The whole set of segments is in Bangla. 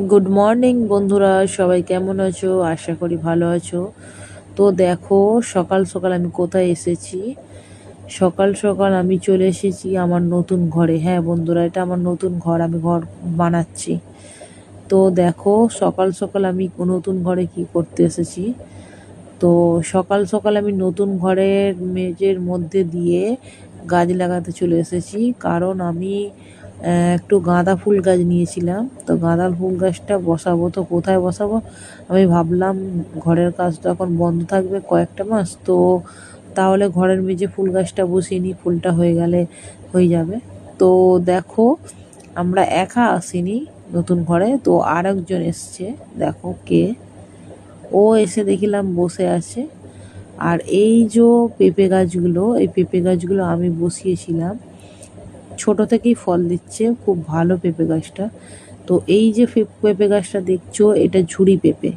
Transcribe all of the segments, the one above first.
গুড মর্নিং বন্ধুরা, সবাই কেমন আছো? আশা করি ভালো আছো। তো দেখো, সকাল সকাল আমি কোথায় এসেছি। সকাল সকাল আমি চলে এসেছি আমার নতুন ঘরে। হ্যাঁ বন্ধুরা, এটা আমার নতুন ঘর, আমি ঘর বানাচ্ছি। তো দেখো, সকাল সকাল আমি নতুন ঘরে কি করতে এসেছি। তো সকাল সকাল আমি নতুন ঘরের মেঝের মধ্যে দিয়ে গাছ লাগাতে চলে এসেছি, কারণ আমি একটু গাঁদা ফুল গাছ নিয়েছিলাম। তো গাঁদা ফুল গাছটা বসাবো, তো কোথায় বসাবো আমি ভাবলাম, ঘরের কাজ তো এখন বন্ধ থাকবে কয়েকটা মাস, তো তাহলে ঘরের মেঝে ফুল গাছটা বসিয়ে নিই, ফুলটা হয়ে গেলে হয়ে যাবে। তো দেখো, আমরা একা আসিনি নতুন ঘরে, তো আর একজন এসছে। দেখো কে, ও এসে দেখিলাম বসে আছে। আর এই যে পেঁপে গাছগুলো, এই পেঁপে গাছগুলো আমি বসিয়েছিলাম, ছোট থেকেই ফল দিচ্ছে, খুব ভালো পেঁপে গাছটা। তো এই যে পেঁপে গাছটা দেখছো, এটা ঝুড়ি পেঁপে,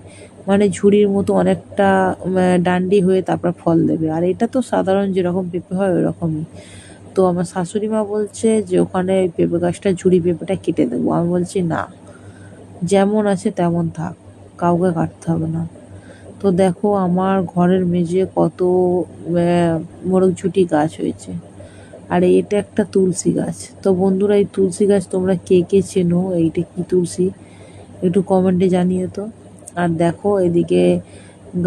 মানে ঝুড়ির মতো অনেকটা ডান্ডি হয়ে তারপর ফল দেবে। আর এটা তো সাধারণ যেরকম পেঁপে হয় ওরকমই। তো আমার শাশুড়ি মা বলছে যে ওখানে ওই পেঁপে গাছটা, ঝুড়ি পেঁপেটা কেটে দেবো। আমি বলছি না, যেমন আছে তেমন থাক, কাউকে কাটতে হবে না। তো দেখো, আমার ঘরের মেঝে কত মোরগঝুটি গাছ হয়েছে। আর এটা একটা তুলসী গাছ। তো বন্ধুরা, এই তুলসী গাছ তোমরা কে কে চেনো, এইটা কি তুলসী একটু কমেন্টে জানিয়ে তো। আর দেখো, এদিকে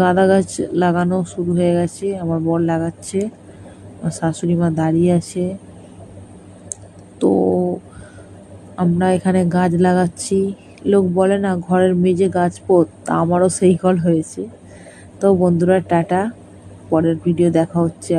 গাঁদা গাছ লাগানো শুরু হয়ে গেছে, আমার বর লাগাচ্ছে, আমার শাশুড়ি মা দাঁড়িয়ে আছে। তো আমরা এখানে গাছ লাগাচ্ছি। লোক বলে না ঘরের মেঝে গাছ পোত, তা আমারও সেই কল হয়েছে। তো বন্ধুরা, টাটা, পরের ভিডিও দেখা হচ্ছে।